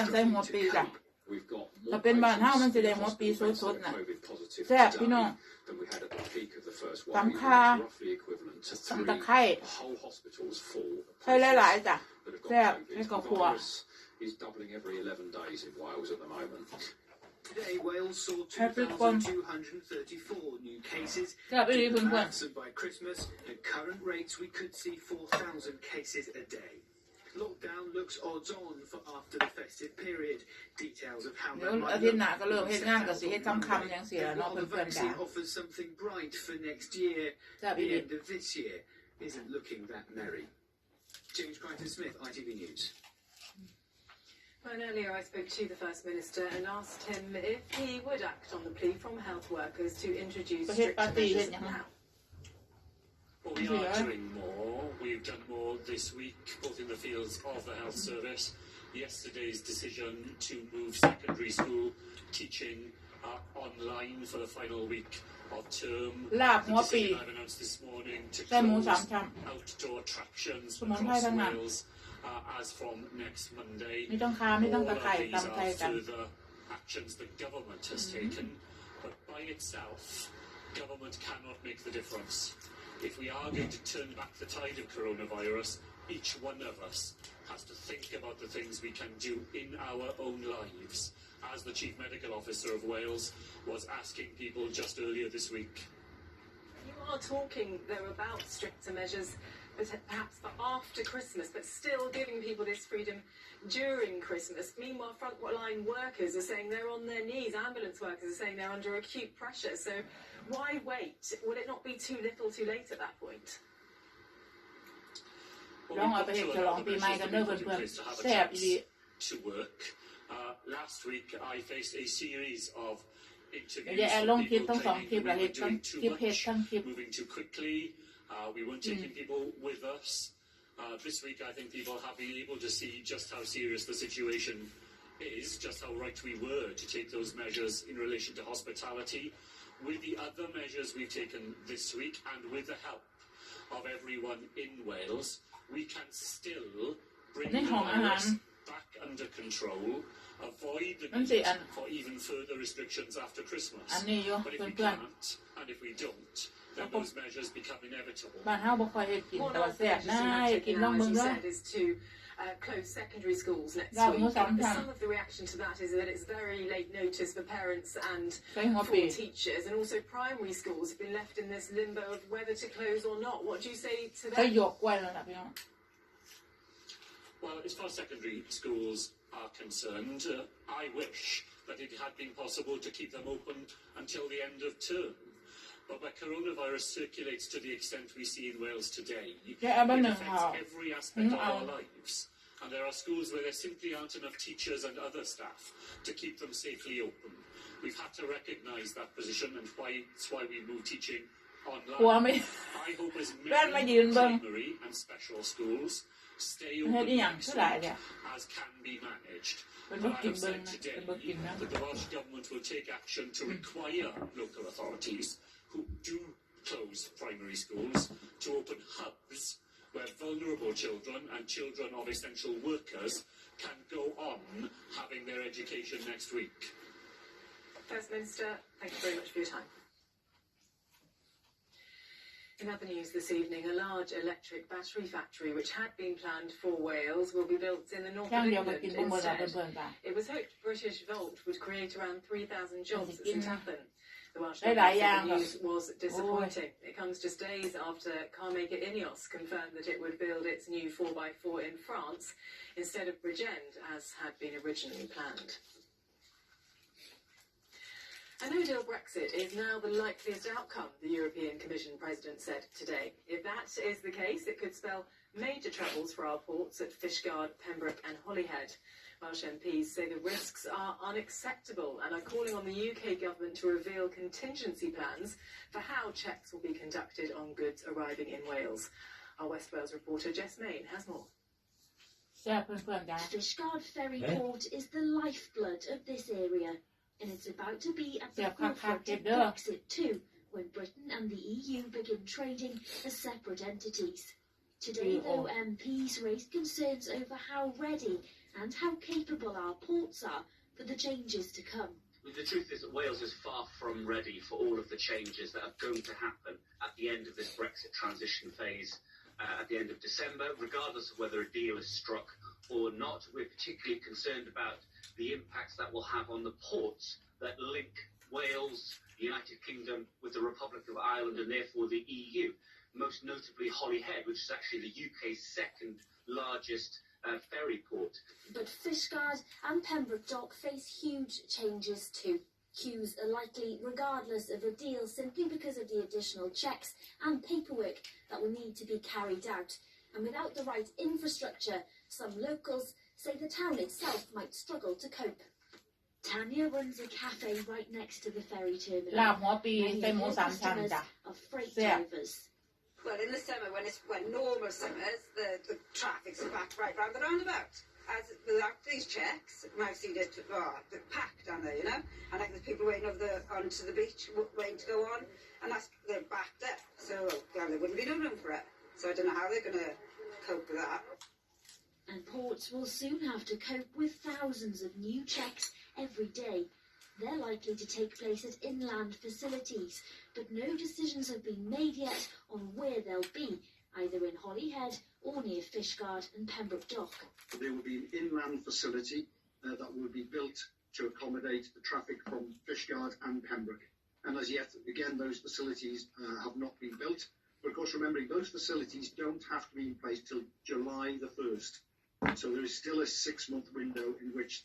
นใส่หัวปีจ้ะถ้าเป็นบ้านเฮามันสิได้หัวปีสดๆน่ะแซ่บพี่น้องตำข่าตำตะไคร้ใส่หลายๆจ้ะแซ่บให้กับครัวToday, Wales saw 2,234 new cases. And by Christmas, at current rates, we could see 4,000 cases a day. Lockdown looks odds on for after the festive period. Details of how that might look. While the vaccine offers something bright for next year, the end of this year isn't looking that merry. James Crichton-Smith, ITV News. And earlier I spoke to the First Minister and asked him if he would act on the plea from health workers to introduce stricter measures now. Well, we are doing more. We've done more this week, both in the fields of the health service. Yesterday's decision to move secondary school teaching online for the final week of term. The decision I've announced this morning to close outdoor attractions across Wales.As from next Monday, all of these are further actions the government has taken, but by itself, government cannot make the difference. If we are going to turn back the tide of coronavirus, each one of us has to think about the things we can do in our own lives, as the Chief Medical Officer of Wales was asking people just earlier this week. You are talking, though, about stricter measures.But perhaps for after Christmas, but still giving people this freedom during Christmas. Meanwhile, frontline workers are saying they're on their knees. Ambulance workers are saying they're under acute pressure. So why wait? Will it not be too little too late at that point? ลองเอาไปเฮ็ดฉลองปีใหม่กันเด้อเพื่อนๆแซ่บอีหลี To work. Last week, I faced a series of interviews. อย่าแอลงคลิปทั้ง2คลิปละเฮ็ดทั้งคลิปเฮ็ดทั้งคลิป Moving too quickly.We weren't taking people with us. This week, I think people have been able to see just how serious the situation is, just how right we were to take those measures in relation to hospitality. With the other measures we've taken this week and with the help of everyone in Wales, we can still bring the virus back under control, avoid the need for even further restrictions after Christmas. But if we can't, and if we don't,then those measures become inevitable. บ้านเฮาบ่ค่อยเฮ็ดกินแต่ว่าแซ่บนะกินลองเบิ่งเด้อ is to close secondary schools next week. Some of the reaction to that is that it's very late notice for parents and for teachers, and also primary schools have been left in this limbo of whether to close or not. What do you say to that? ก็ยกไว้แล้วล่ะพี่น้อง Well, as far as secondary schools are concerned, I wish that it had been possible to keep them open until the end of term.But where coronavirus circulates to the extent we see in Wales today, it affects every aspect of our lives. And there are schools where there simply aren't enough teachers and other staff to keep them safely open. We've had to recognise that position, and that's why we move teaching online. I hope as many primary and special schools stay open next week as can be managed. But I have said today that the Welsh Government will take action to require local authorities.who do close primary schools to open hubs where vulnerable children and children of essential workers can go on having their education next week. First Minister, thank you very much for your time. In other news this evening, a large electric battery factory which had been planned for Wales will be built in the north of England instead. It was hoped British Volt would create around 3,000 jobs at St Athan.The Welsh news was disappointing. It comes just days after carmaker Ineos confirmed that it would build its new 4x4 in France instead of Bridgend, as had been originally planned. A no-deal Brexit is now the likeliest outcome, the European Commission President said today. If that is the case, it could spell major troubles for our ports at Fishguard, Pembroke and Holyhead.Welsh MPs say the risks are unacceptable and are calling on the UK government to reveal contingency plans for how checks will be conducted on goods arriving in Wales. Our West Wales reporter Jess Main has more. Fishguard Ferry Port is the lifeblood of this area, and it's about to be at the forefront of Brexit too, when Britain and the EU begin trading as separate entities. Today, though, MPs raised concerns over how ready and how capable our ports are for the changes to come. The truth is that Wales is far from ready for all of the changes that are going to happen at the end of this Brexit transition phase at the end of December, regardless of whether a deal is struck or not. We're particularly concerned about the impacts that will have on the ports that link Wales, the United Kingdom, with the Republic of Ireland and therefore the EU, most notably Holyhead, which is actually the UK's second largest ferry port. But Fishguard and Pembroke Dock face huge changes too. Queues are likely regardless of a deal simply because of the additional checks and paperwork that will need to be carried out. And without the right infrastructure, some locals say the town itself might struggle to cope. Tanya runs a cafe right next to the ferry terminal. ลาบหัวปีใส่หมูสามชั้นจ้ะ Of freight แซ่บ drivers. Well, in the summer, when normal summers, the traffic's back right round the roundabout. As without these checks, I've seen it packed down there, you know, and like there's people waiting onto the beach, waiting to go on, and they're backed up. So well, there wouldn't be no room for it. So I don't know how they're going to cope with that. And ports will soon have to cope with thousands of new checks every day. They're likely to take place at inland facilities, but no decisions have been made yet on where they'll be, either in Holyhead or near Fishguard and Pembroke Dock. There will be an inland facility that will be built to accommodate the traffic from Fishguard and Pembroke. And as yet, again, those facilities have not been built. But of course, remembering those facilities don't have to be in place till July the 1st. So there is still a 6-month window in which